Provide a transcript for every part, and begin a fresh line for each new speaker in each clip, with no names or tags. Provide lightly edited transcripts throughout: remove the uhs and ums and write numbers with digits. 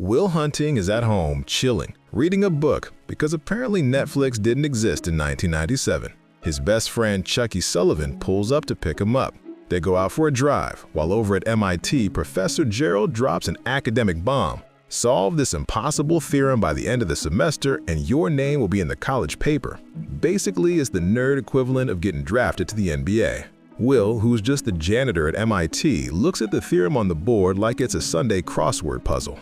Will Hunting is at home, chilling, reading a book because apparently Netflix didn't exist in 1997. His best friend Chucky Sullivan pulls up to pick him up. They go out for a drive, while over at MIT, Professor Gerald drops an academic bomb. Solve this impossible theorem by the end of the semester and your name will be in the college paper. Basically, it's the nerd equivalent of getting drafted to the NBA. Will, who's just the janitor at MIT, looks at the theorem on the board like it's a Sunday crossword puzzle.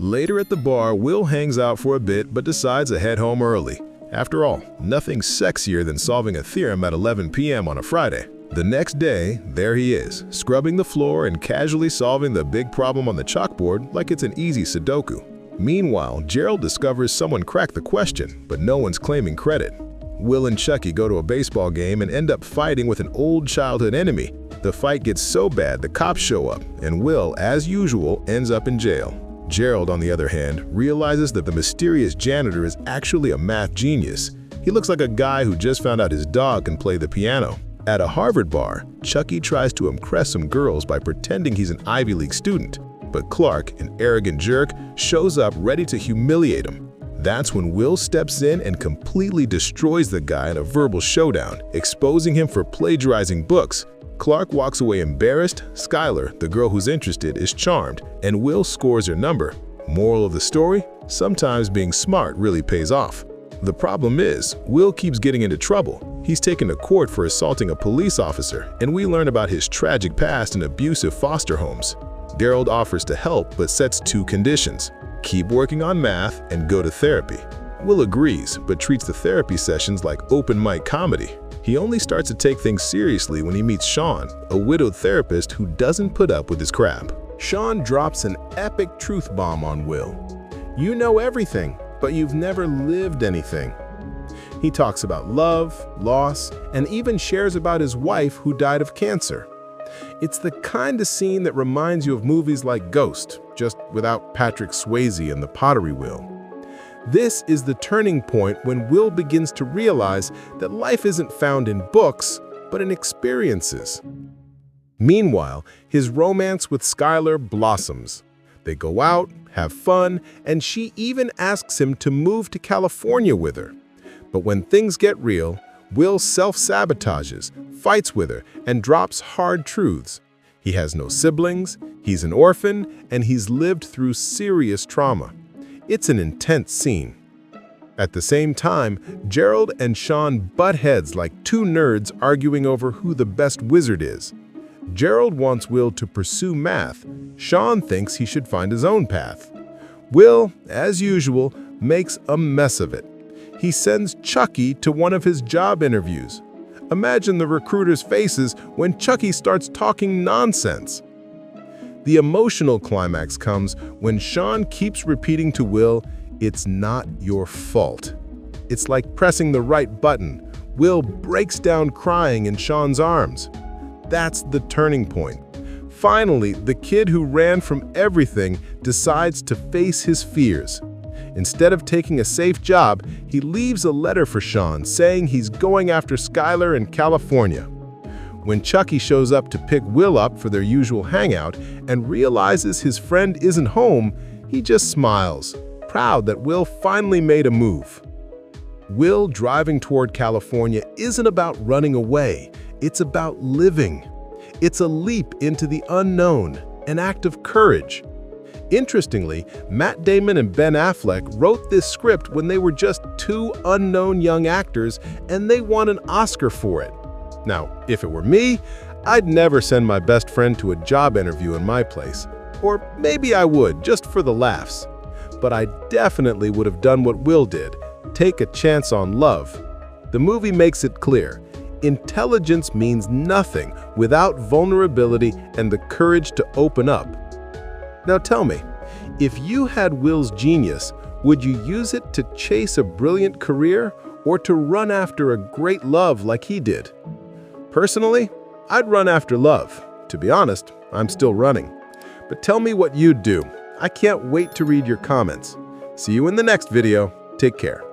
Later at the bar, Will hangs out for a bit but decides to head home early. After all, nothing's sexier than solving a theorem at 11 p.m. on a Friday. The next day, there he is, scrubbing the floor and casually solving the big problem on the chalkboard like it's an easy Sudoku. Meanwhile, Gerald discovers someone cracked the question, but no one's claiming credit. Will and Chucky go to a baseball game and end up fighting with an old childhood enemy. The fight gets so bad the cops show up, and Will, as usual, ends up in jail. Gerald, on the other hand, realizes that the mysterious janitor is actually a math genius. He looks like a guy who just found out his dog can play the piano. At a Harvard bar, Chucky tries to impress some girls by pretending he's an Ivy League student, but Clark, an arrogant jerk, shows up ready to humiliate him. That's when Will steps in and completely destroys the guy in a verbal showdown, exposing him for plagiarizing books. Clark walks away embarrassed. Skylar, the girl who's interested, is charmed, and Will scores her number. Moral of the story? Sometimes being smart really pays off. The problem is, Will keeps getting into trouble. He's taken to court for assaulting a police officer, and we learn about his tragic past in abusive foster homes. Gerald offers to help but sets two conditions: keep working on math and go to therapy. Will agrees, but treats the therapy sessions like open mic comedy. He only starts to take things seriously when he meets Sean, a widowed therapist who doesn't put up with his crap. Sean drops an epic truth bomb on Will. You know everything, but you've never lived anything. He talks about love, loss, and even shares about his wife who died of cancer. It's the kind of scene that reminds you of movies like Ghost, just without Patrick Swayze and the pottery wheel. This is the turning point when Will begins to realize that life isn't found in books, but in experiences. Meanwhile, his romance with Skylar blossoms. They go out, have fun, and she even asks him to move to California with her. But when things get real, Will self-sabotages, fights with her, and drops hard truths. He has no siblings, he's an orphan, and he's lived through serious trauma. It's an intense scene. At the same time, Gerald and Sean butt heads like two nerds arguing over who the best wizard is. Gerald wants Will to pursue math. Sean thinks he should find his own path. Will, as usual, makes a mess of it. He sends Chucky to one of his job interviews. Imagine the recruiter's faces when Chucky starts talking nonsense. The emotional climax comes when Sean keeps repeating to Will, "It's not your fault." It's like pressing the right button. Will breaks down crying in Sean's arms. That's the turning point. Finally, the kid who ran from everything decides to face his fears. Instead of taking a safe job, he leaves a letter for Sean saying he's going after Skylar in California. When Chucky shows up to pick Will up for their usual hangout and realizes his friend isn't home, he just smiles, proud that Will finally made a move. Will driving toward California isn't about running away, it's about living. It's a leap into the unknown, an act of courage. Interestingly, Matt Damon and Ben Affleck wrote this script when they were just two unknown young actors, and they won an Oscar for it. Now, if it were me, I'd never send my best friend to a job interview in my place. Or maybe I would, just for the laughs. But I definitely would have done what Will did, take a chance on love. The movie makes it clear. Intelligence means nothing without vulnerability and the courage to open up. Now tell me, if you had Will's genius, would you use it to chase a brilliant career or to run after a great love like he did? Personally, I'd run after love. To be honest, I'm still running. But tell me what you'd do. I can't wait to read your comments. See you in the next video. Take care.